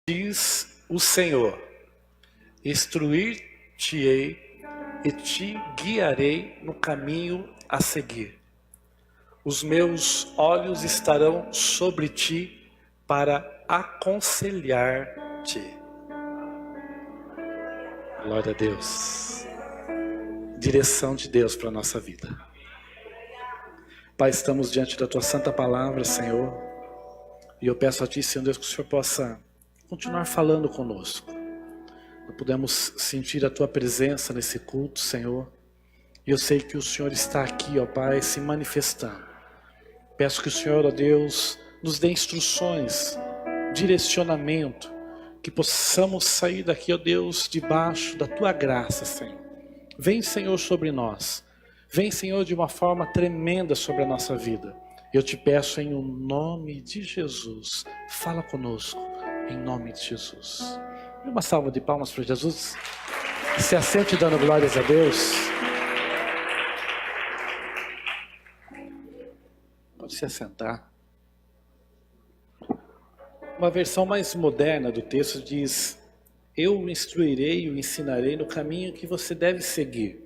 Diz o Senhor: instruir-te-ei e te guiarei no caminho a seguir. Os meus olhos estarão sobre ti para aconselhar-te. Glória a Deus. Direção de Deus para a nossa vida. Pai, estamos diante da tua santa palavra, Senhor. E eu peço a ti, Senhor Deus, que o Senhor possa continuar falando conosco. Nós podemos sentir a tua presença nesse culto, Senhor. E eu sei que o Senhor está aqui, ó Pai, se manifestando. Peço que o Senhor, ó Deus, nos dê instruções, direcionamento, que possamos sair daqui, ó Deus, debaixo da tua graça, Senhor. Vem, Senhor, sobre nós. Vem, Senhor, de uma forma tremenda sobre a nossa vida. Eu te peço em nome de Jesus. Fala conosco, em nome de Jesus. Uma salva de palmas para Jesus. Se assente dando glórias a Deus. Pode se assentar. Uma versão mais moderna do texto diz: eu o instruirei e o ensinarei no caminho que você deve seguir,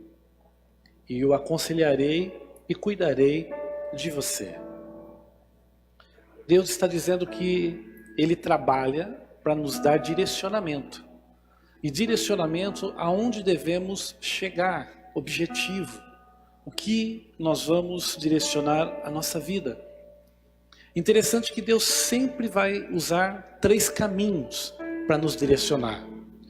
e o aconselharei e cuidarei de você. Deus está dizendo que Ele trabalha para nos dar direcionamento. E direcionamento aonde devemos chegar, objetivo. O que nós vamos direcionar a nossa vida. Interessante que Deus sempre vai usar 3 caminhos para nos direcionar.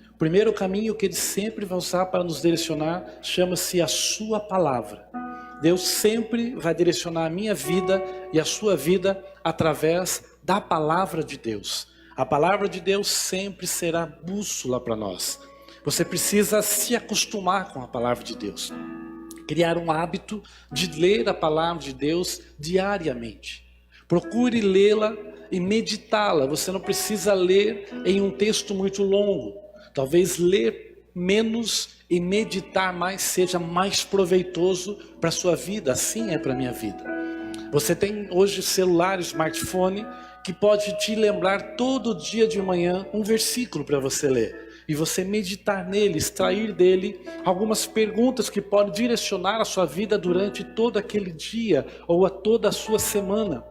O primeiro caminho que Ele sempre vai usar para nos direcionar chama-se a sua palavra. Deus sempre vai direcionar a minha vida e a sua vida através da palavra de Deus. A palavra de Deus sempre será bússola para nós. Você precisa se acostumar com a palavra de Deus. Criar um hábito de ler a palavra de Deus diariamente. Procure lê-la e meditá-la. Você não precisa ler em um texto muito longo. Talvez ler menos e meditar mais seja mais proveitoso para a sua vida. Assim é para a minha vida. Você tem hoje celular, smartphone, que pode te lembrar todo dia de manhã um versículo para você ler. E você meditar nele, extrair dele algumas perguntas que podem direcionar a sua vida durante todo aquele dia ou a toda a sua semana.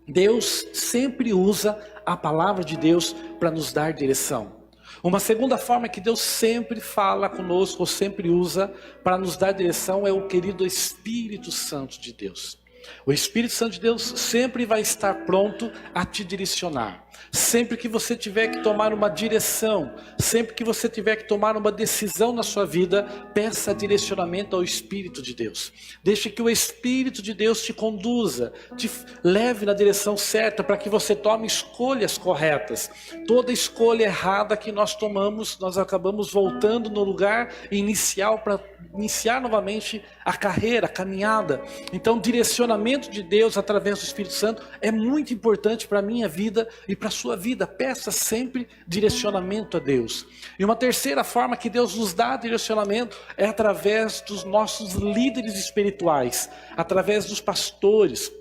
Deus sempre usa a palavra de Deus para nos dar direção. Uma segunda forma que Deus sempre fala conosco, ou sempre usa para nos dar direção, é o querido Espírito Santo de Deus. O Espírito Santo de Deus sempre vai estar pronto a te direcionar. Sempre que você tiver que tomar uma direção, sempre que você tiver que tomar uma decisão na sua vida, peça direcionamento ao Espírito de Deus. Deixe que o Espírito de Deus te conduza, te leve na direção certa para que você tome escolhas corretas. Toda escolha errada que nós tomamos, nós acabamos voltando no lugar inicial para iniciar novamente a carreira, a caminhada. Então, direcionamento de Deus através do Espírito Santo é muito importante para a minha vida e para a sua vida. Peça sempre direcionamento a Deus. E uma terceira forma que Deus nos dá direcionamento é através dos nossos líderes espirituais, através dos pastores,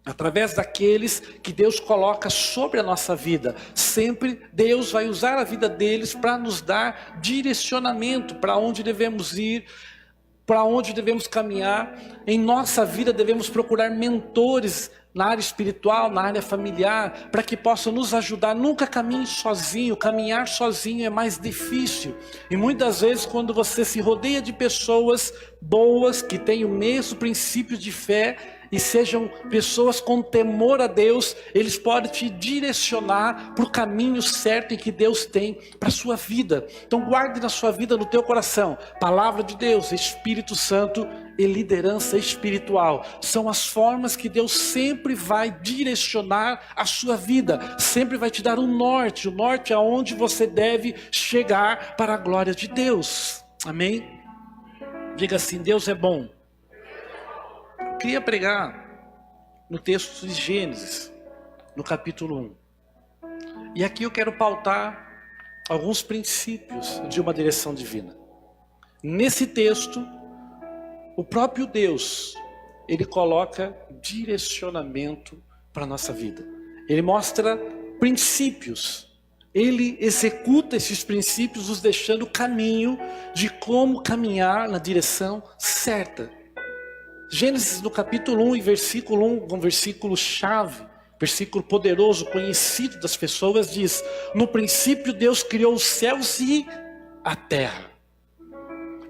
através daqueles que Deus coloca sobre a nossa vida. Sempre Deus vai usar a vida deles para nos dar direcionamento para onde devemos ir, para onde devemos caminhar. Em nossa vida devemos procurar mentores na área espiritual, na área familiar, para que possam nos ajudar. Nunca caminhe sozinho. Caminhar sozinho é mais difícil. E muitas vezes quando você se rodeia de pessoas boas, que têm o mesmo princípio de fé, e sejam pessoas com temor a Deus, eles podem te direcionar para o caminho certo em que Deus tem para a sua vida. Então guarde na sua vida, no teu coração, palavra de Deus, Espírito Santo e liderança espiritual. São as formas que Deus sempre vai direcionar a sua vida, sempre vai te dar o norte aonde você deve chegar para a glória de Deus. Amém? Diga assim: Deus é bom. Queria pregar no texto de Gênesis, no capítulo 1. E aqui eu quero pautar alguns princípios de uma direção divina. Nesse texto, o próprio Deus, Ele coloca direcionamento para a nossa vida. Ele mostra princípios. Ele executa esses princípios, nos deixando o caminho de como caminhar na direção certa. Gênesis no capítulo 1 e versículo 1, um versículo chave, versículo poderoso, conhecido das pessoas, diz: no princípio Deus criou os céus e a terra.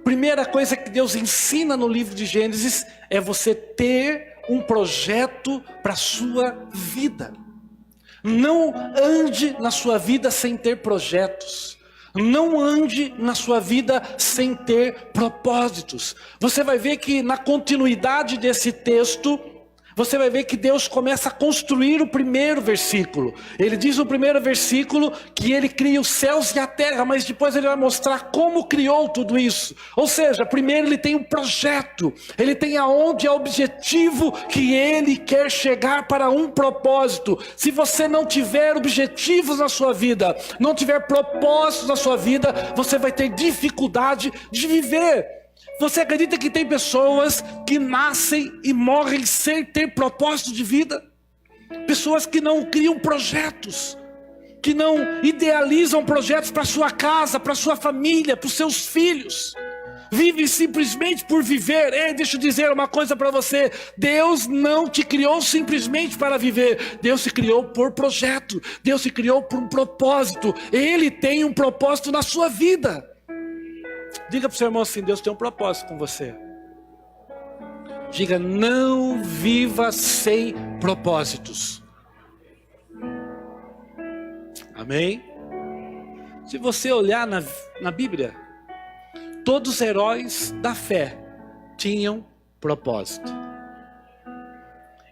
Primeira coisa que Deus ensina no livro de Gênesis é você ter um projeto para a sua vida. Não ande na sua vida sem ter projetos. Não ande na sua vida sem ter propósitos. Você vai ver que na continuidade desse texto, você vai ver que Deus começa a construir o primeiro versículo. Ele diz no primeiro versículo que Ele cria os céus e a terra, mas depois Ele vai mostrar como criou tudo isso. Ou seja, primeiro Ele tem um projeto, Ele tem aonde é o objetivo que Ele quer chegar para um propósito. Se você não tiver objetivos na sua vida, não tiver propósitos na sua vida, você vai ter dificuldade de viver. Você acredita que tem pessoas que nascem e morrem sem ter propósito de vida? Pessoas que não criam projetos, que não idealizam projetos para sua casa, para sua família, para os seus filhos. Vivem simplesmente por viver. Ei, deixa eu dizer uma coisa para você. Deus não te criou simplesmente para viver. Deus te criou por projeto. Deus te criou por um propósito. Ele tem um propósito na sua vida. Diga para o seu irmão assim: Deus tem um propósito com você. Diga: não viva sem propósitos. Amém? Se você olhar na Bíblia, todos os heróis da fé tinham propósito.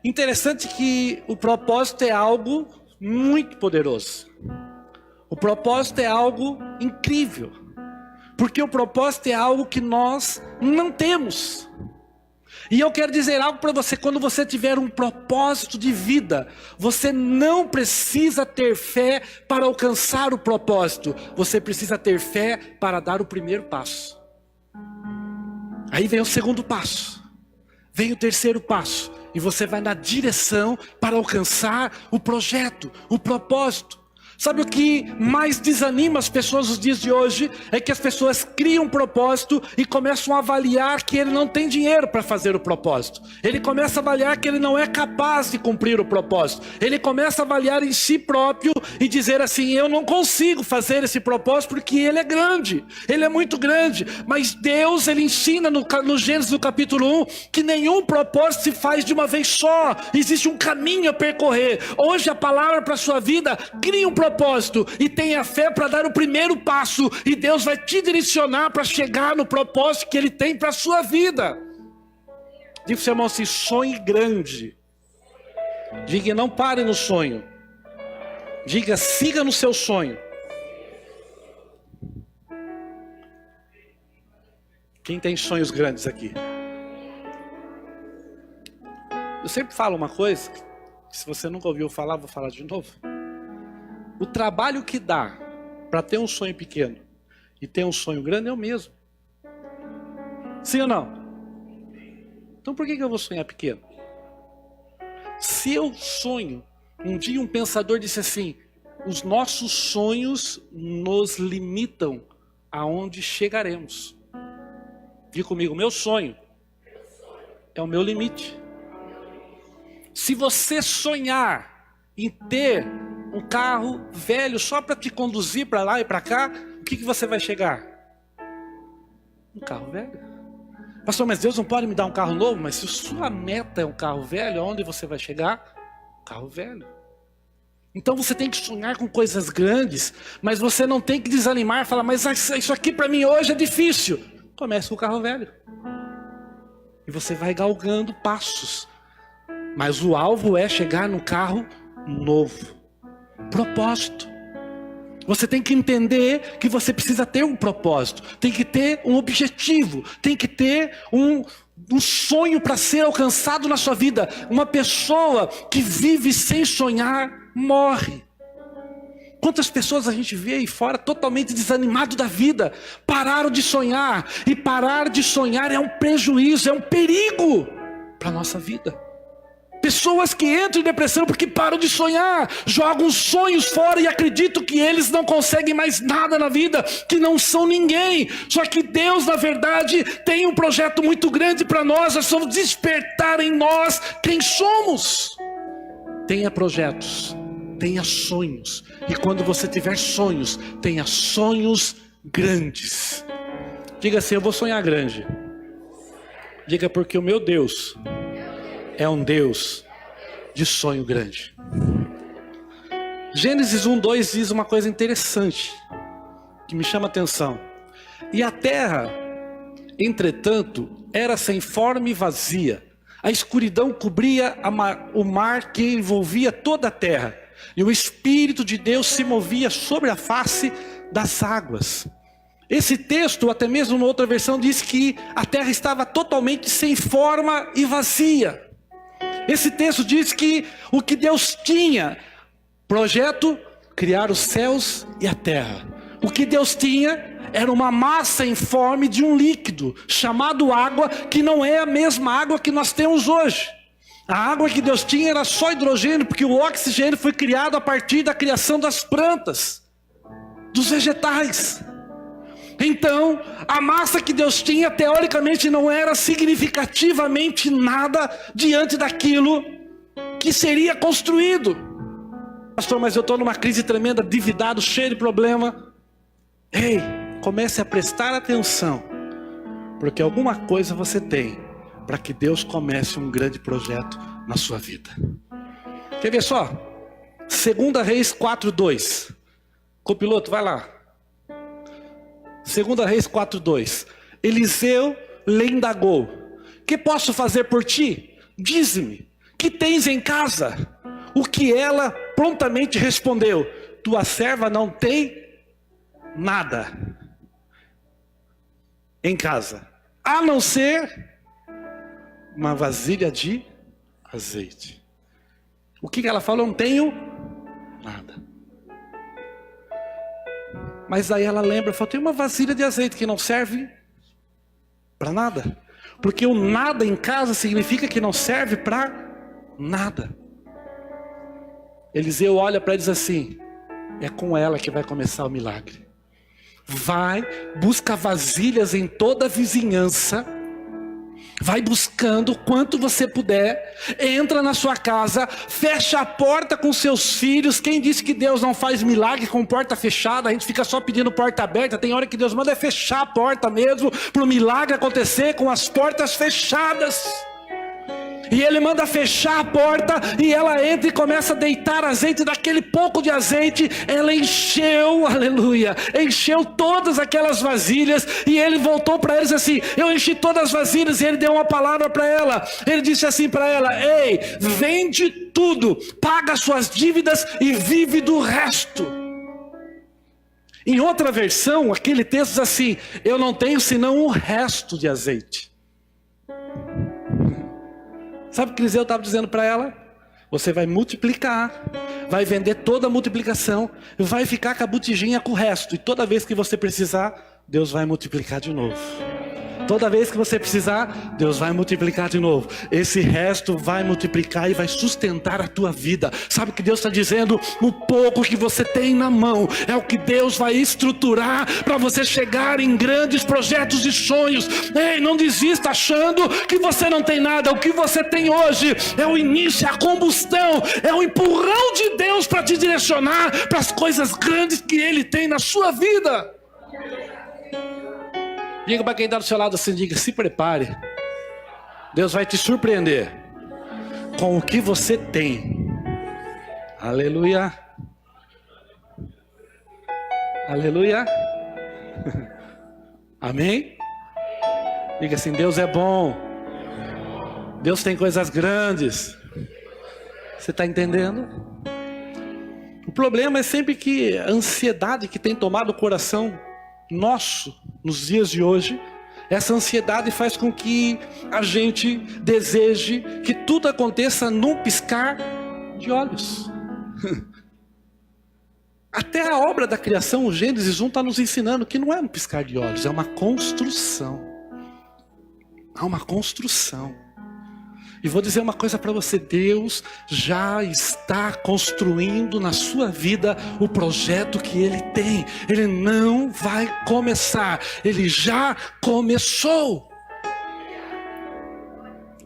Interessante que o propósito é algo muito poderoso. O propósito é algo incrível. Porque o propósito é algo que nós não temos. E eu quero dizer algo para você: quando você tiver um propósito de vida, você não precisa ter fé para alcançar o propósito. Você precisa ter fé para dar o primeiro passo. Aí vem o segundo passo. Vem o terceiro passo. E você vai na direção para alcançar o projeto, o propósito. Sabe o que mais desanima as pessoas nos dias de hoje? É que as pessoas criam um propósito e começam a avaliar que ele não tem dinheiro para fazer o propósito. Ele começa a avaliar que ele não é capaz de cumprir o propósito. Ele começa a avaliar em si próprio e dizer assim: eu não consigo fazer esse propósito porque ele é grande. Ele é muito grande. Mas Deus, Ele ensina no Gênesis do capítulo 1 que nenhum propósito se faz de uma vez só. Existe um caminho a percorrer. Hoje a palavra para a sua vida: crie um propósito e tenha fé para dar o primeiro passo, e Deus vai te direcionar para chegar no propósito que Ele tem para a sua vida. Diga para o seu irmão assim: sonhe grande. Diga: não pare no sonho. Diga: siga no seu sonho. Quem tem sonhos grandes aqui? Eu sempre falo uma coisa, que se você nunca ouviu falar, vou falar de novo. O trabalho que dá para ter um sonho pequeno e ter um sonho grande é o mesmo. Sim ou não? Então por que eu vou sonhar pequeno? Se eu sonho, um dia um pensador disse assim: os nossos sonhos nos limitam aonde chegaremos. Diga comigo: meu sonho é o meu limite. Se você sonhar em ter um carro velho só para te conduzir para lá e para cá, o que você vai chegar? Um carro velho. Pastor, mas Deus não pode me dar um carro novo? Mas se sua meta é um carro velho, aonde você vai chegar? Um carro velho. Então você tem que sonhar com coisas grandes, mas você não tem que desanimar e falar: mas isso aqui para mim hoje é difícil. Comece com o carro velho. E você vai galgando passos. Mas o alvo é chegar no carro novo. Propósito. Você tem que entender que você precisa ter um propósito, tem que ter um objetivo, tem que ter um sonho para ser alcançado na sua vida. Uma pessoa que vive sem sonhar morre. Quantas pessoas a gente vê aí fora totalmente desanimado da vida, pararam de sonhar, e parar de sonhar é um prejuízo, é um perigo para a nossa vida. Pessoas que entram em depressão porque param de sonhar, jogam os sonhos fora e acreditam que eles não conseguem mais nada na vida, que não são ninguém. Só que Deus, na verdade, tem um projeto muito grande para nós. Nós vamos despertar em nós quem somos. Tenha projetos, tenha sonhos. E quando você tiver sonhos, tenha sonhos grandes. Diga assim: eu vou sonhar grande. Diga: porque o meu Deus é um Deus de sonho grande. Gênesis 1:2 diz uma coisa interessante, que me chama a atenção. E a terra, entretanto, era sem forma e vazia. A escuridão cobria o mar que envolvia toda a terra. E o Espírito de Deus se movia sobre a face das águas. Esse texto, ou até mesmo numa outra versão, diz que a terra estava totalmente sem forma e vazia. Esse texto diz que o que Deus tinha, projeto, criar os céus e a terra. O que Deus tinha era uma massa informe de um líquido, chamado água, que não é a mesma água que nós temos hoje. A água que Deus tinha era só hidrogênio, porque o oxigênio foi criado a partir da criação das plantas, dos vegetais. Então, a massa que Deus tinha, teoricamente, não era significativamente nada diante daquilo que seria construído. Pastor, mas eu estou numa crise tremenda, endividado, cheio de problema. Ei, comece a prestar atenção, porque alguma coisa você tem para que Deus comece um grande projeto na sua vida. Quer ver só? 2 Reis 4:2. Copiloto, vai lá. 2 Reis 4:2. Eliseu lhe indagou: que posso fazer por ti? Dize-me, que tens em casa? O que ela prontamente respondeu: tua serva não tem nada em casa, a não ser uma vasilha de azeite. O que ela falou? Não tenho nada. Mas aí ela lembra, falou: tem uma vasilha de azeite que não serve para nada. Porque o nada em casa significa que não serve para nada. Eliseu olha para ele e diz assim: é com ela que vai começar o milagre. Vai, busca vasilhas em toda a vizinhança. Vai buscando quanto você puder, entra na sua casa, fecha a porta com seus filhos. Quem disse que Deus não faz milagre com porta fechada? A gente fica só pedindo porta aberta. Tem hora que Deus manda fechar a porta mesmo, para o milagre acontecer com as portas fechadas. E ele manda fechar a porta, e ela entra e começa a deitar azeite. Daquele pouco de azeite, ela encheu, aleluia, encheu todas aquelas vasilhas. E ele voltou para eles assim: eu enchi todas as vasilhas. E ele deu uma palavra para ela. Ele disse assim para ela: ei, vende tudo, paga suas dívidas e vive do resto. Em outra versão, aquele texto diz assim: eu não tenho senão o resto de azeite. Sabe o que Eliseu estava dizendo para ela? Você vai multiplicar, vai vender toda a multiplicação, vai ficar com a botijinha com o resto. E toda vez que você precisar, Deus vai multiplicar de novo. Toda vez que você precisar, Deus vai multiplicar de novo. Esse resto vai multiplicar e vai sustentar a tua vida. Sabe o que Deus está dizendo? O pouco que você tem na mão é o que Deus vai estruturar para você chegar em grandes projetos e sonhos. Ei, não desista achando que você não tem nada. O que você tem hoje é o início, é a combustão, é o empurrão de Deus para te direcionar para as coisas grandes que Ele tem na sua vida. Diga para quem está do seu lado assim, diga: se prepare. Deus vai te surpreender com o que você tem. Aleluia. Aleluia. Amém? Diga assim: Deus é bom. Deus tem coisas grandes. Você está entendendo? O problema é sempre que a ansiedade que tem tomado o coração nosso nos dias de hoje, essa ansiedade faz com que a gente deseje que tudo aconteça num piscar de olhos. Até a obra da criação, o Gênesis 1 está nos ensinando que não é um piscar de olhos, é uma construção. Há uma construção. E vou dizer uma coisa para você, Deus já está construindo na sua vida o projeto que Ele tem. Ele não vai começar, Ele já começou.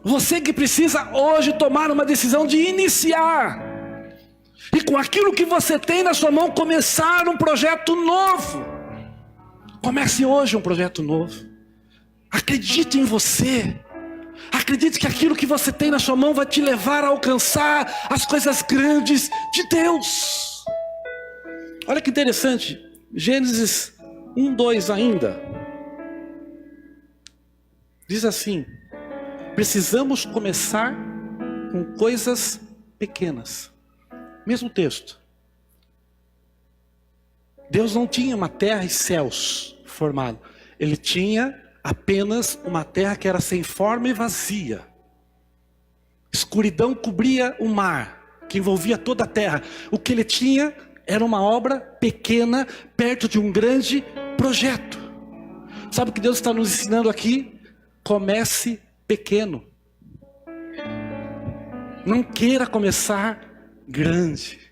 Você que precisa hoje tomar uma decisão de iniciar. E com aquilo que você tem na sua mão, começar um projeto novo. Comece hoje um projeto novo. Acredite em você. Acredite que aquilo que você tem na sua mão vai te levar a alcançar as coisas grandes de Deus. Olha que interessante. Gênesis 1:2 ainda. Diz assim: precisamos começar com coisas pequenas. Mesmo texto. Deus não tinha uma terra e céus formado. Ele tinha apenas uma terra que era sem forma e vazia. Escuridão cobria o mar, que envolvia toda a terra. O que ele tinha era uma obra pequena, perto de um grande projeto. Sabe o que Deus está nos ensinando aqui? Comece pequeno. Não queira começar grande.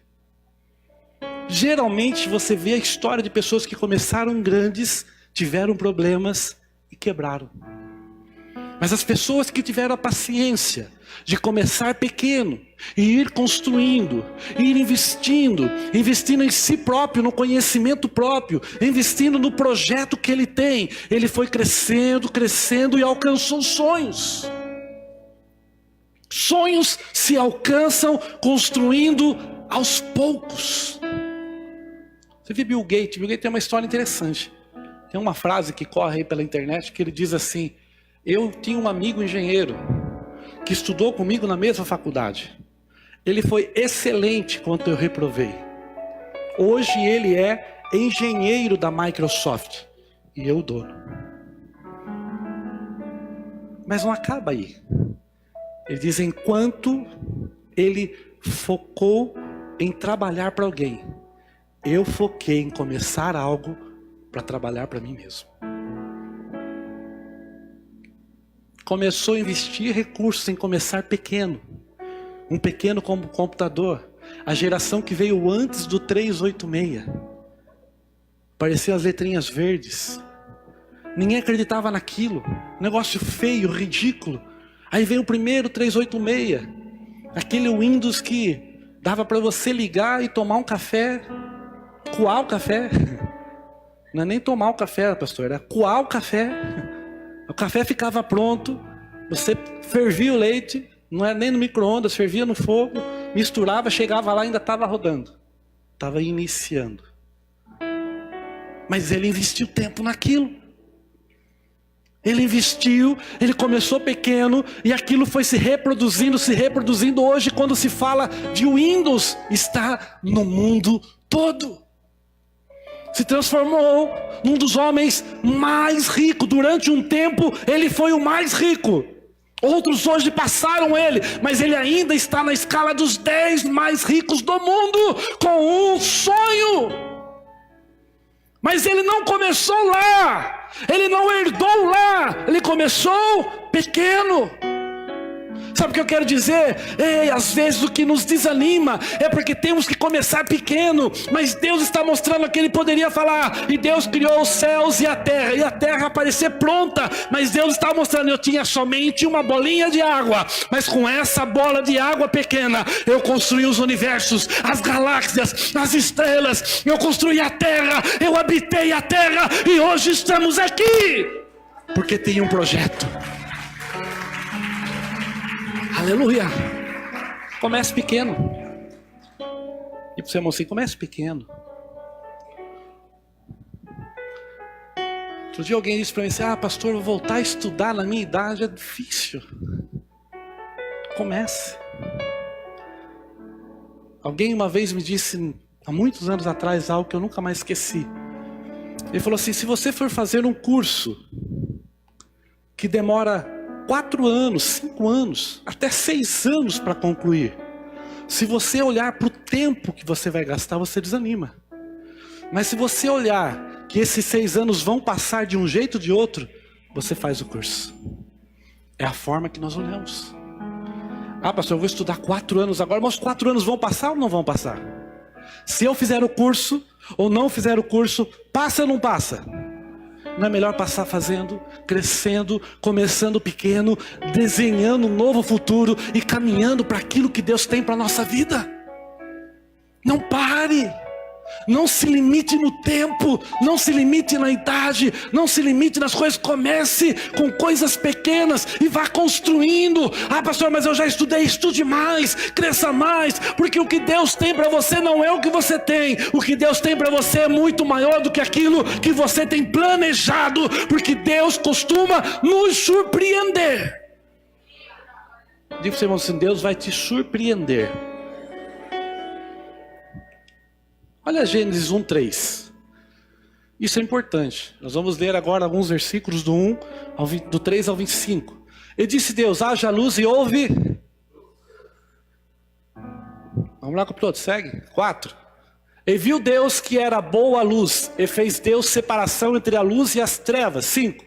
Geralmente você vê a história de pessoas que começaram grandes, tiveram problemas e quebraram. Mas as pessoas que tiveram a paciência de começar pequeno e ir construindo, ir investindo em si próprio, no conhecimento próprio, investindo no projeto que ele tem, ele foi crescendo, crescendo e alcançou sonhos. Sonhos se alcançam construindo aos poucos. Você viu Bill Gates? Bill Gates tem uma história interessante. Tem uma frase que corre aí pela internet que ele diz assim: eu tinha um amigo engenheiro que estudou comigo na mesma faculdade. Ele foi excelente quando eu reprovei. Hoje ele é engenheiro da Microsoft e eu dono. Mas não acaba aí. Ele diz: enquanto ele focou em trabalhar para alguém, eu foquei em começar algo para trabalhar para mim mesmo. Começou a investir recursos em começar pequeno. Um pequeno computador. A geração que veio antes do 386. Pareciam as letrinhas verdes. Ninguém acreditava naquilo. Negócio feio, ridículo. Aí veio o primeiro 386. Aquele Windows que dava para você ligar e tomar um café. Coar o café. Não é nem tomar o café, pastor, era coar o café. O café ficava pronto, você fervia o leite, não era nem no micro-ondas, fervia no fogo, misturava, chegava lá e ainda estava rodando. Estava iniciando. Mas ele investiu tempo naquilo. Ele investiu, ele começou pequeno e aquilo foi se reproduzindo. Hoje, quando se fala de Windows, está no mundo todo. Se transformou num dos homens mais ricos. Durante um tempo, ele foi o mais rico. Outros hoje passaram ele, mas ele ainda está na escala dos 10 mais ricos do mundo, com um sonho. Mas ele não começou lá, ele não herdou lá, ele começou pequeno. Sabe o que eu quero dizer? Às vezes o que nos desanima é porque temos que começar pequeno, mas Deus está mostrando que Ele poderia falar, e Deus criou os céus e a terra aparecer pronta, mas Deus está mostrando, eu tinha somente uma bolinha de água, mas com essa bola de água pequena, eu construí os universos, as galáxias, as estrelas, eu construí a terra, eu habitei a terra, e hoje estamos aqui, porque tem um projeto. Aleluia. Comece pequeno. E para o seu irmão assim, comece pequeno. Outro dia alguém disse para mim assim, pastor, vou voltar a estudar na minha idade, é difícil. Comece. Alguém uma vez me disse, há muitos anos atrás, algo que eu nunca mais esqueci. Ele falou assim, se você for fazer um curso que demora 4 anos, 5 anos, até 6 anos para concluir. Se você olhar para o tempo que você vai gastar, você desanima. Mas se você olhar que esses 6 anos vão passar de um jeito ou de outro, você faz o curso. É a forma que nós olhamos. Ah, pastor, eu vou estudar 4 anos agora, mas os 4 anos vão passar ou não vão passar? Se eu fizer o curso ou não fizer o curso, passa ou não passa? Não é melhor passar fazendo, crescendo, começando pequeno, desenhando um novo futuro e caminhando para aquilo que Deus tem para a nossa vida? Não pare. Não se limite no tempo, não se limite na idade, não se limite nas coisas. Comece com coisas pequenas e vá construindo. Ah, pastor, mas eu já estudei. Estude mais, cresça mais, porque o que Deus tem para você não é o que você tem. O que Deus tem para você é muito maior do que aquilo que você tem planejado, porque Deus costuma nos surpreender. Diga para o seu irmão assim: Deus vai te surpreender. Olha Gênesis 1:3. Isso é importante. Nós vamos ler agora alguns versículos do 3 ao 25. E disse Deus: haja luz e houve. Vamos lá com o piloto, segue. 4. E viu Deus que era boa a luz, e fez Deus separação entre a luz e as trevas. 5.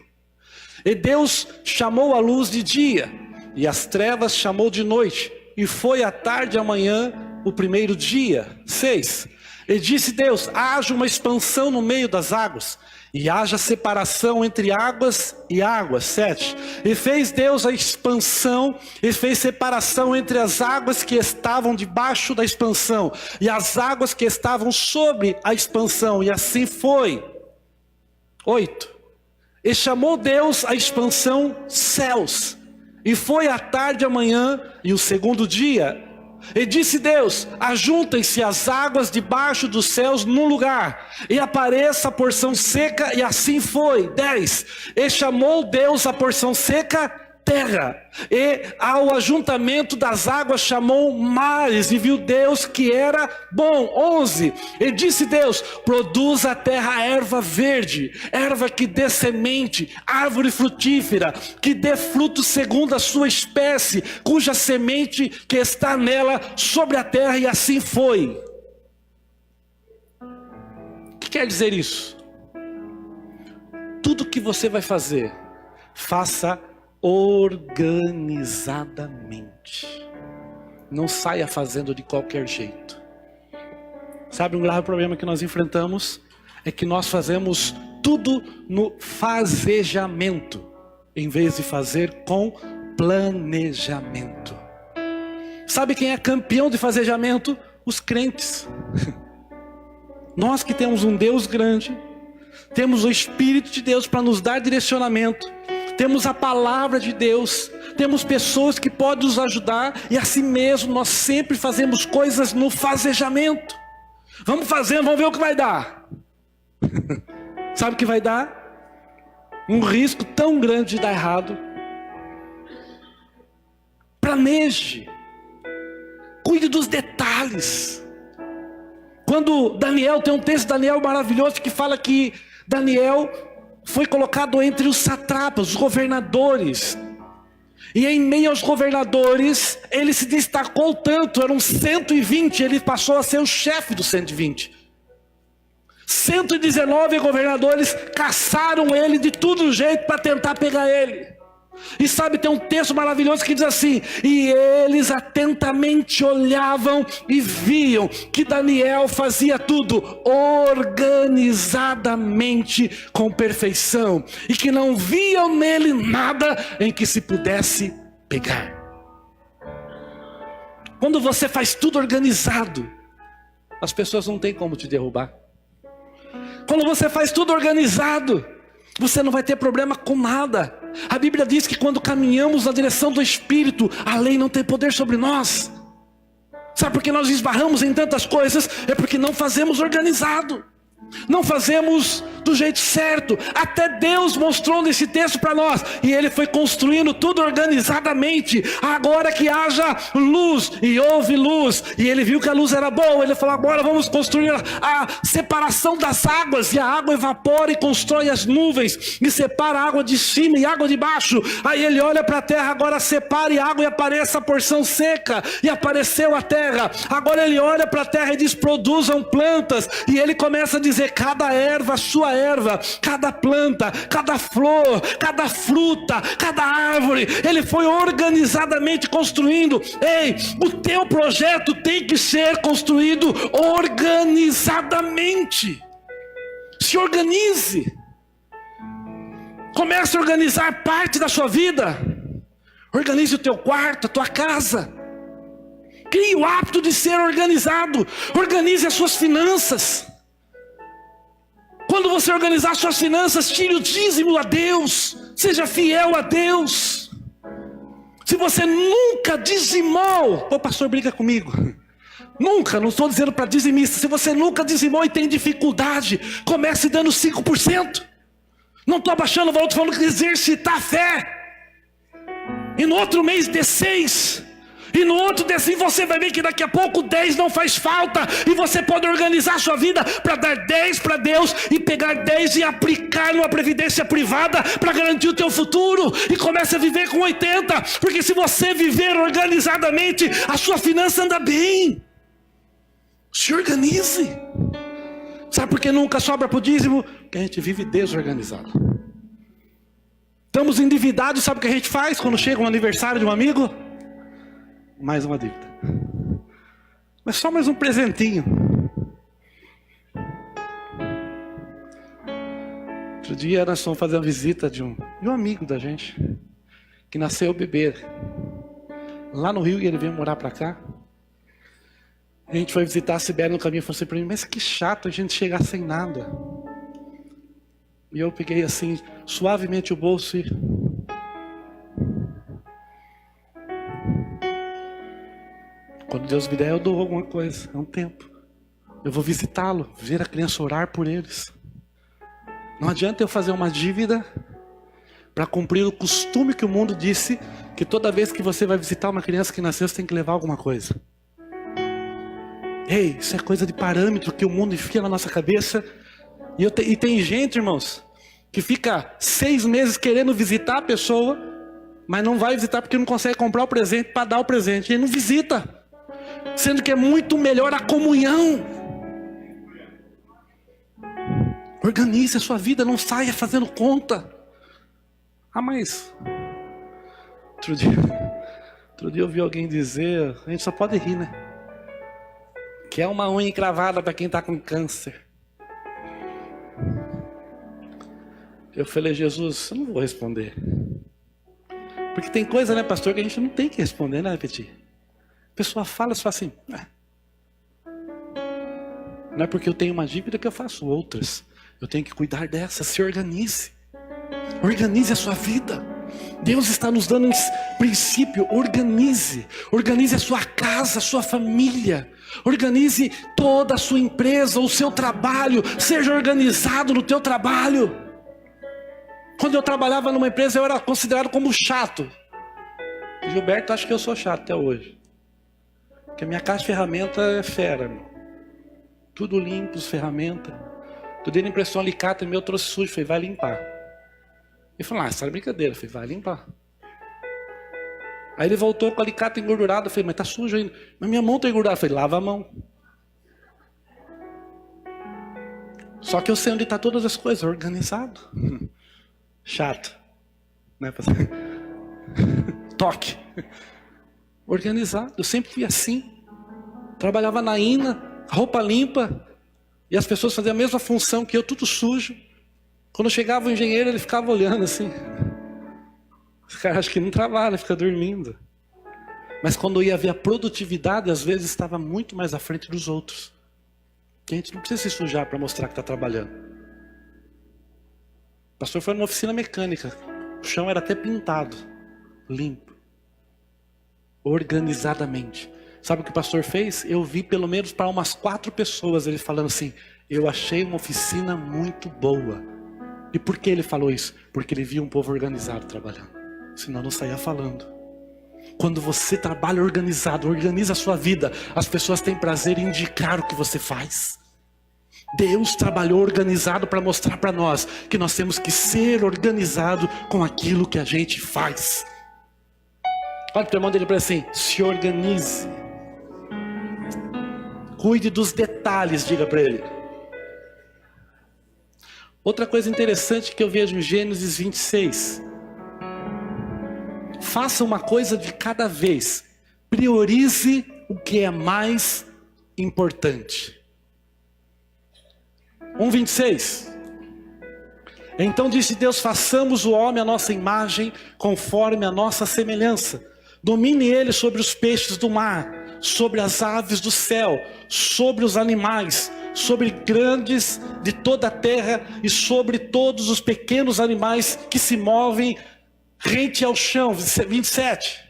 E Deus chamou a luz de dia, e as trevas chamou de noite. E foi a tarde e a manhã o primeiro dia. 6. E disse Deus: haja uma expansão no meio das águas, e haja separação entre águas e águas. 7. E fez Deus a expansão, e fez separação entre as águas que estavam debaixo da expansão, e as águas que estavam sobre a expansão, e assim foi. 8. E chamou Deus a expansão céus, e foi a tarde e a manhã, e o segundo dia. E disse Deus: ajuntem-se as águas debaixo dos céus num lugar, e apareça a porção seca, e assim foi. 10. E chamou Deus a porção seca terra, e ao ajuntamento das águas chamou mares, e viu Deus que era bom. 11. E disse Deus: produz a terra erva verde, erva que dê semente, árvore frutífera, que dê fruto segundo a sua espécie, cuja semente que está nela sobre a terra, e assim foi. O que quer dizer isso? Tudo que você vai fazer, faça organizadamente. Não saia fazendo de qualquer jeito. Sabe, um grave problema que nós enfrentamos é que nós fazemos tudo no fazejamento, em vez de fazer com planejamento. Sabe quem é campeão de fazejamento? Os crentes. Nós que temos um Deus grande, temos o Espírito de Deus para nos dar direcionamento, temos a palavra de Deus, temos pessoas que podem nos ajudar, e assim mesmo nós sempre fazemos coisas no fazejamento. Vamos fazendo, vamos ver o que vai dar. Sabe o que vai dar? Um risco tão grande de dar errado. Planeje, cuide dos detalhes. Quando Daniel, tem um texto de Daniel maravilhoso que fala que Daniel foi colocado entre os satrapas, os governadores. E em meio aos governadores, ele se destacou tanto, eram 120, ele passou a ser o chefe dos 120. 119 governadores caçaram ele de todo jeito para tentar pegar ele. E sabe, tem um texto maravilhoso que diz assim: e eles atentamente olhavam e viam que Daniel fazia tudo organizadamente, com perfeição, e que não viam nele nada em que se pudesse pegar. Quando você faz tudo organizado, as pessoas não têm como te derrubar. Quando você faz tudo organizado, você não vai ter problema com nada. A Bíblia diz que quando caminhamos na direção do Espírito, a lei não tem poder sobre nós. Sabe por que nós esbarramos em tantas coisas? É porque não fazemos organizado. Não fazemos do jeito certo. Até Deus mostrou nesse texto para nós. E Ele foi construindo tudo organizadamente. Agora que haja luz, e houve luz. E Ele viu que a luz era boa. Ele falou, agora vamos construir a separação das águas. E a água evapora e constrói as nuvens. E separa a água de cima e a água de baixo. Aí Ele olha para a terra, agora separe a água e apareça a porção seca. E apareceu a terra. Agora Ele olha para a terra e diz, produzam plantas. E Ele começa a dizer, cada erva, sua erva, cada planta, cada flor, cada fruta, cada árvore. Ele foi organizadamente construindo. Ei, o teu projeto tem que ser construído organizadamente. Se organize. Comece a organizar parte da sua vida. Organize o teu quarto, a tua casa. Crie o hábito de ser organizado. Organize as suas finanças. Quando você organizar suas finanças, tire o dízimo a Deus. Seja fiel a Deus. Se você nunca dizimou, o pastor briga comigo. Nunca, não estou dizendo para dizimista. Se você nunca dizimou e tem dificuldade, comece dando 5%. Não estou abaixando o valor, estou falando que exercitar a fé. E no outro mês dê 6%. E no outro assim você vai ver que daqui a pouco 10 não faz falta. E você pode organizar a sua vida para dar 10 para Deus. E pegar 10 e aplicar numa previdência privada para garantir o teu futuro. E comece a viver com 80. Porque se você viver organizadamente, a sua finança anda bem. Se organize. Sabe por que nunca sobra para o dízimo? Porque a gente vive desorganizado. Estamos endividados, sabe o que a gente faz quando chega um aniversário de um amigo? Mais uma dívida. Mas só mais um presentinho. Outro dia nós fomos fazer uma visita de um amigo da gente, que nasceu bebê lá no Rio, e ele veio morar para cá. A gente foi visitar a Sibéria no caminho e falou assim para mim, mas que chato a gente chegar sem nada. E eu peguei assim, suavemente o bolso e... Quando Deus me der, eu dou alguma coisa. É um tempo. Eu vou visitá-lo, ver a criança, orar por eles. Não adianta eu fazer uma dívida para cumprir o costume que o mundo disse, que toda vez que você vai visitar uma criança que nasceu, você tem que levar alguma coisa. Ei, isso é coisa de parâmetro que o mundo enfia na nossa cabeça. E tem gente, irmãos, que fica 6 meses querendo visitar a pessoa, mas não vai visitar porque não consegue comprar o presente para dar o presente. E não visita. Sendo que é muito melhor a comunhão. Organize a sua vida, não saia fazendo conta. Ah, mas... Outro dia eu ouvi alguém dizer, a gente só pode rir, né? Que é uma unha encravada para quem está com câncer. Eu falei, Jesus, eu não vou responder. Porque tem coisa, né, pastor, que a gente não tem que responder, né, Petit? A pessoa fala, você fala assim, não é porque eu tenho uma dívida que eu faço outras. Eu tenho que cuidar dessa. Se organize. Organize a sua vida. Deus está nos dando um princípio. Organize. Organize a sua casa, a sua família. Organize toda a sua empresa, o seu trabalho. Seja organizado no teu trabalho. Quando eu trabalhava numa empresa, eu era considerado como chato. Gilberto acha que eu sou chato até hoje. Porque a minha caixa de ferramenta é fera, meu. Tudo limpo, as ferramentas. Tu dei impressão alicate meu, trouxe sujo. Falei, vai limpar. Ele falou, essa é brincadeira. Eu falei, vai limpar. Aí ele voltou com o alicate engordurado. Eu falei, mas tá sujo ainda. Mas minha mão tá engordurada. Eu falei, lava a mão. Só que eu sei onde está todas as coisas, organizado. Chato. Né? Toque. Organizado. Eu sempre fui assim. Trabalhava na INA, roupa limpa. E as pessoas faziam a mesma função que eu, tudo sujo. Quando chegava o engenheiro, ele ficava olhando assim. Os caras acham que não trabalha, fica dormindo. Mas quando eu ia ver a produtividade, às vezes estava muito mais à frente dos outros. Que a gente não precisa se sujar para mostrar que está trabalhando. O pastor foi numa oficina mecânica. O chão era até pintado. Limpo. Organizadamente. Sabe o que o pastor fez? Eu vi pelo menos para umas 4 pessoas ele falando assim, eu achei uma oficina muito boa. E por que ele falou isso? Porque ele via um povo organizado trabalhando. Senão não saía falando. Quando você trabalha organizado, organiza a sua vida, as pessoas têm prazer em indicar o que você faz. Deus trabalhou organizado para mostrar para nós que nós temos que ser organizado com aquilo que a gente faz. Olha para o irmão dele e fala assim: se organize. Cuide dos detalhes, diga para ele. Outra coisa interessante que eu vejo em Gênesis 26. Faça uma coisa de cada vez. Priorize o que é mais importante. 1:26. Então disse Deus: façamos o homem à nossa imagem, conforme a nossa semelhança. Domine ele sobre os peixes do mar, sobre as aves do céu, sobre os animais, sobre grandes de toda a terra e sobre todos os pequenos animais que se movem rente ao chão. 27,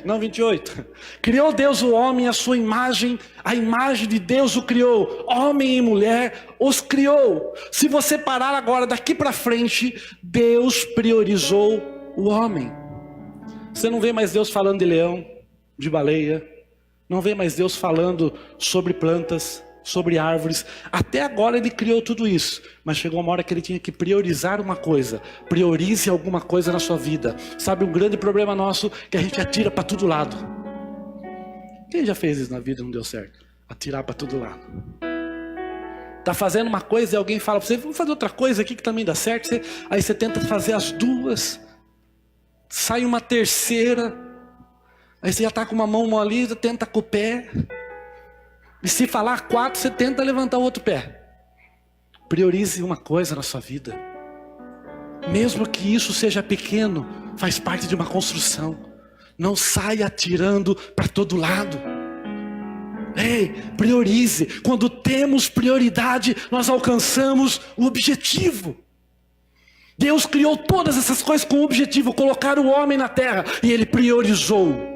não 28. Criou Deus o homem à sua imagem, a imagem de Deus o criou, homem e mulher os criou. Se você parar agora daqui para frente, Deus priorizou o homem. Você não vê mais Deus falando de leão, de baleia, não vê mais Deus falando sobre plantas, sobre árvores. Até agora ele criou tudo isso, mas chegou uma hora que ele tinha que priorizar uma coisa. Priorize alguma coisa na sua vida. Sabe, um grande problema nosso que a gente atira para todo lado. Quem já fez isso na vida e não deu certo? Atirar para todo lado. Tá fazendo uma coisa e alguém fala para você: vamos fazer outra coisa aqui que também dá certo. Aí você tenta fazer as duas, sai uma terceira, aí você já está com uma mão ali, tenta com o pé. E se falar 4, você tenta levantar o outro pé. Priorize uma coisa na sua vida. Mesmo que isso seja pequeno, faz parte de uma construção. Não saia atirando para todo lado. Ei, priorize. Quando temos prioridade, nós alcançamos o objetivo. Deus criou todas essas coisas com o objetivo: colocar o homem na terra. E ele priorizou.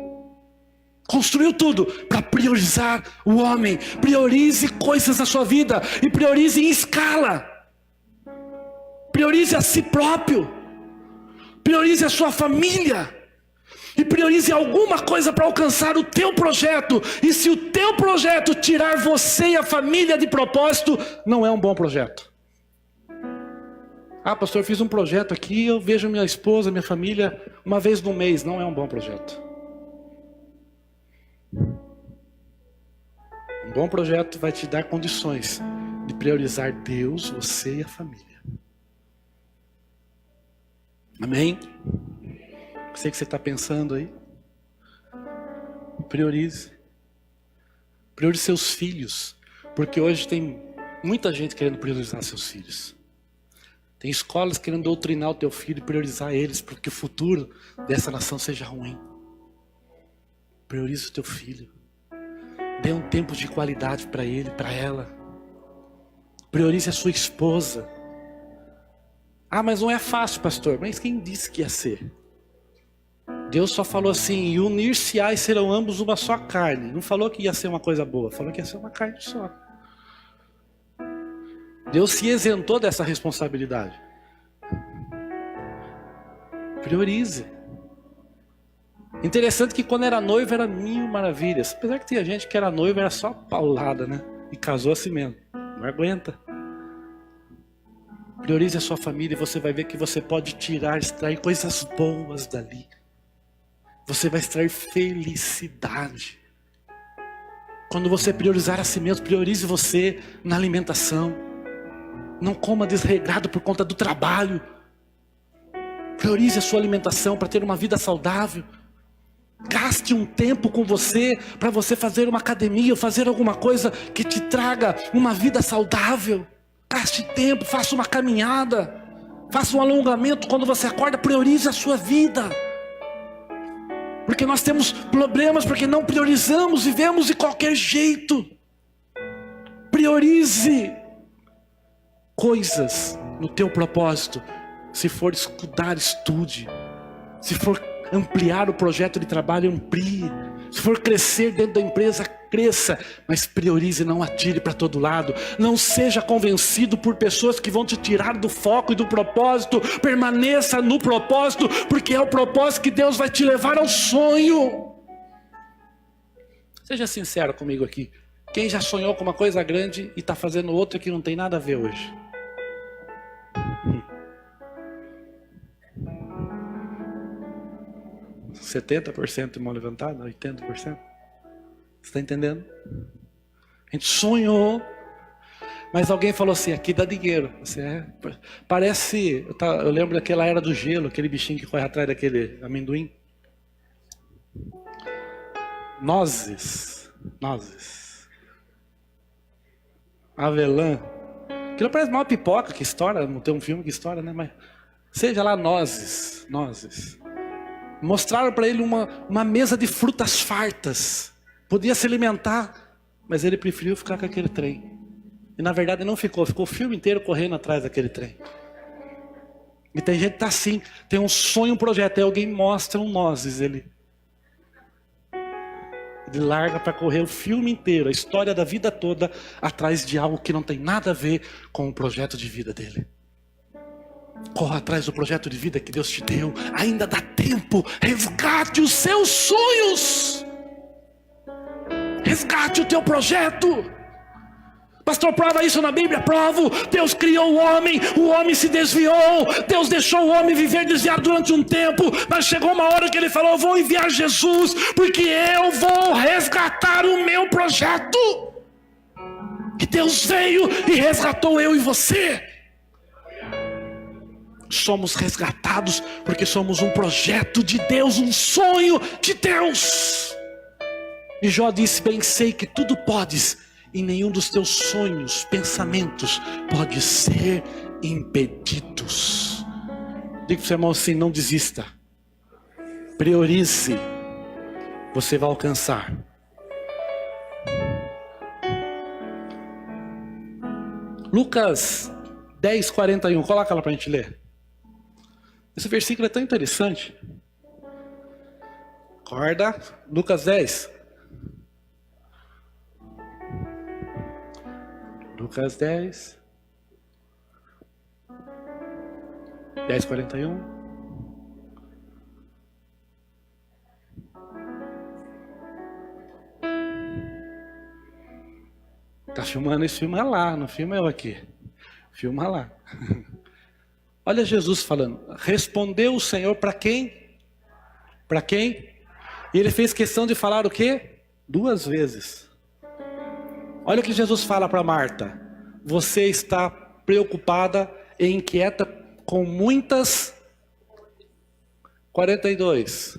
Construiu tudo para priorizar o homem. Priorize coisas na sua vida. E priorize em escala. Priorize a si próprio. Priorize a sua família. E priorize alguma coisa para alcançar o teu projeto. E se o teu projeto tirar você e a família de propósito, não é um bom projeto. Ah, pastor, eu fiz um projeto aqui, eu vejo minha esposa, minha família uma vez no mês. Não é um bom projeto. Um bom projeto vai te dar condições de priorizar Deus, você e a família. Amém? Sei que você está pensando aí. Priorize. Priorize seus filhos. Porque hoje tem muita gente querendo priorizar seus filhos. Tem escolas querendo doutrinar o teu filho e priorizar eles, porque o futuro dessa nação seja ruim. Priorize o teu filho. Dê um tempo de qualidade para ele, para ela. Priorize a sua esposa. Ah, mas não é fácil, pastor. Mas quem disse que ia ser? Deus só falou assim: e unir-se-á e serão ambos uma só carne. Não falou que ia ser uma coisa boa, falou que ia ser uma carne só. Deus se isentou dessa responsabilidade. Priorize. Interessante que quando era noivo era mil maravilhas. Apesar que tinha gente que era noivo era só paulada, né? E casou assim mesmo. Não aguenta. Priorize a sua família e você vai ver que você pode extrair coisas boas dali. Você vai extrair felicidade. Quando você priorizar a si mesmo, priorize você na alimentação. Não coma desregrado por conta do trabalho. Priorize a sua alimentação para ter uma vida saudável. Gaste um tempo com você para você fazer uma academia ou fazer alguma coisa que te traga uma vida saudável. Gaste tempo, faça uma caminhada, faça um alongamento quando você acorda. Priorize a sua vida. Porque nós temos problemas porque não priorizamos, vivemos de qualquer jeito. Priorize coisas no teu propósito. Se for estudar, estude. Se for ampliar o projeto de trabalho, amplie. Se for crescer dentro da empresa, cresça, mas priorize, não atire para todo lado. Não seja convencido por pessoas que vão te tirar do foco e do propósito. Permaneça no propósito, porque é o propósito que Deus vai te levar ao sonho. Seja sincero comigo aqui. Quem já sonhou com uma coisa grande e está fazendo outra que não tem nada a ver hoje? 70% de mão levantada, 80%. Você está entendendo? A gente sonhou, mas alguém falou assim, aqui dá dinheiro. Parece, eu lembro daquela era do gelo, aquele bichinho que corre atrás daquele amendoim. Nozes. Avelã. Aquilo parece uma pipoca que estoura, não tem um filme que estoura, né? Mas seja lá nozes. Mostraram para ele uma mesa de frutas fartas. Podia se alimentar, mas ele preferiu ficar com aquele trem. E na verdade não ficou o filme inteiro correndo atrás daquele trem. E tem gente que tá assim, tem um sonho, um projeto, aí alguém mostra um nozes, ele larga para correr o filme inteiro, a história da vida toda, atrás de algo que não tem nada a ver com o projeto de vida dele. Corra atrás do projeto de vida que Deus te deu. Ainda dá tempo. Resgate os seus sonhos. Resgate o teu projeto. Pastor, prova isso na Bíblia? Provo. Deus criou o homem se desviou. Deus deixou o homem viver desviado durante um tempo. Mas chegou uma hora que ele falou, eu vou enviar Jesus, porque eu vou resgatar o meu projeto. E Deus veio e resgatou eu e você. Somos resgatados porque somos um projeto de Deus, um sonho de Deus. E Jó disse, bem sei que tudo podes, e nenhum dos teus sonhos, pensamentos, pode ser impedidos. Diga para o seu irmão assim, não desista. Priorize. Você vai alcançar. Lucas 10:41, coloca lá para a gente ler. Esse versículo é tão interessante. Acorda, Lucas 10. Lucas 10. 10:41. Tá filmando isso, filma lá, não filma eu aqui. Filma lá. Olha Jesus falando, respondeu o Senhor para quem? Para quem? E ele fez questão de falar o quê? 2 vezes. Olha o que Jesus fala para Marta. Você está preocupada e inquieta com muitas... 42.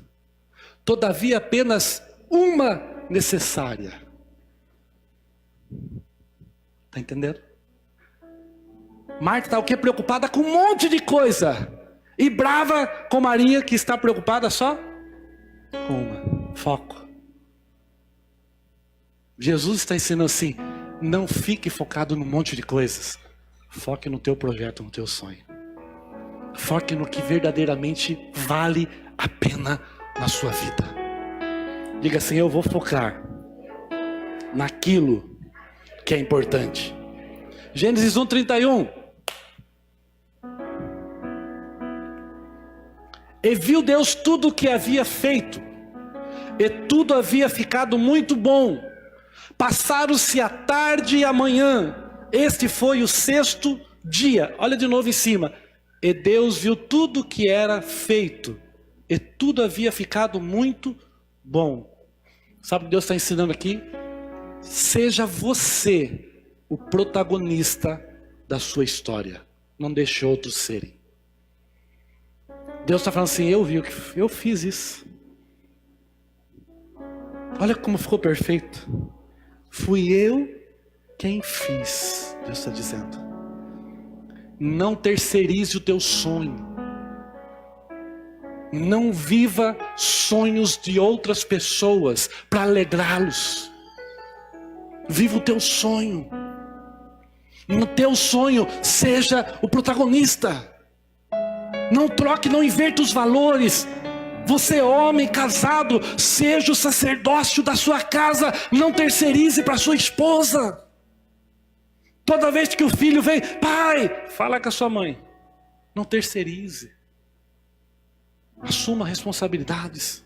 Todavia apenas uma necessária. Está entendendo? Marta está o quê? Preocupada com um monte de coisa. E brava com Maria, que está preocupada só com uma. Foco. Jesus está ensinando assim, não fique focado num monte de coisas. Foque no teu projeto, no teu sonho. Foque no que verdadeiramente vale a pena na sua vida. Diga assim, eu vou focar naquilo que é importante. Gênesis 1:31. E viu Deus tudo o que havia feito, e tudo havia ficado muito bom. Passaram-se a tarde e a manhã, este foi o 6º dia. Olha de novo em cima. E Deus viu tudo o que era feito, e tudo havia ficado muito bom. Sabe o que Deus está ensinando aqui? Seja você o protagonista da sua história. Não deixe outros serem. Deus está falando assim, eu fiz isso. Olha como ficou perfeito. Fui eu quem fiz, Deus está dizendo. Não terceirize o teu sonho. Não viva sonhos de outras pessoas para alegrá-los. Viva o teu sonho. No teu sonho, seja o protagonista. Não troque, não inverta os valores. Você, homem casado, seja o sacerdócio da sua casa, não terceirize para sua esposa. Toda vez que o filho vem, pai, fala com a sua mãe. Não terceirize. Assuma responsabilidades.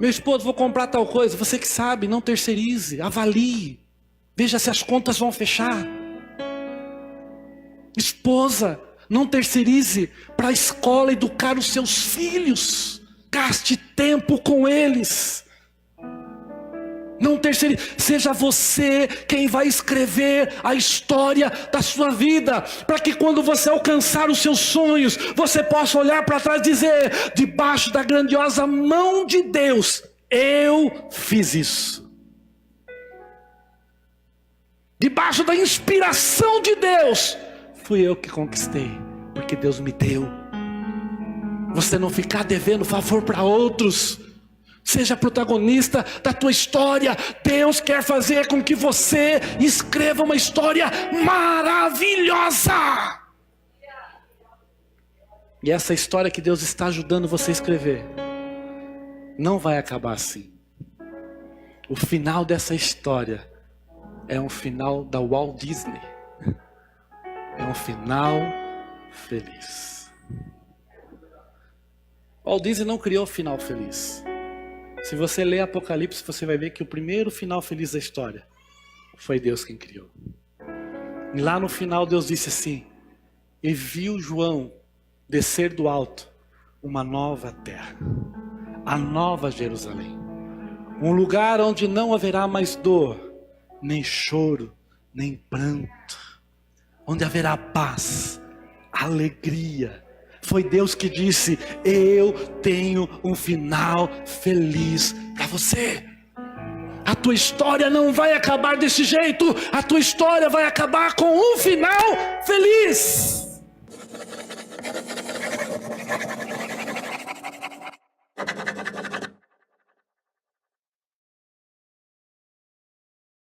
Meu esposo, vou comprar tal coisa. Você que sabe, não terceirize. Avalie. Veja se as contas vão fechar. Esposa, não terceirize para a escola educar os seus filhos. Gaste tempo com eles. Não terceirize. Seja você quem vai escrever a história da sua vida. Para que quando você alcançar os seus sonhos, você possa olhar para trás e dizer: debaixo da grandiosa mão de Deus, eu fiz isso. Debaixo da inspiração de Deus, fui eu que conquistei, porque Deus me deu. Você não ficar devendo favor para outros. Seja protagonista da tua história. Deus quer fazer com que você escreva uma história maravilhosa. E essa história que Deus está ajudando você a escrever não vai acabar assim. O final dessa história é um final da Walt Disney. É um final feliz. Walt Disney não criou o final feliz. Se você ler Apocalipse, você vai ver que o primeiro final feliz da história foi Deus quem criou. E lá no final Deus disse assim: e viu João descer do alto uma nova terra, a nova Jerusalém, um lugar onde não haverá mais dor, nem choro, nem pranto, onde haverá paz, alegria. Foi Deus que disse: eu tenho um final feliz para você. A tua história não vai acabar desse jeito. A tua história vai acabar com um final feliz.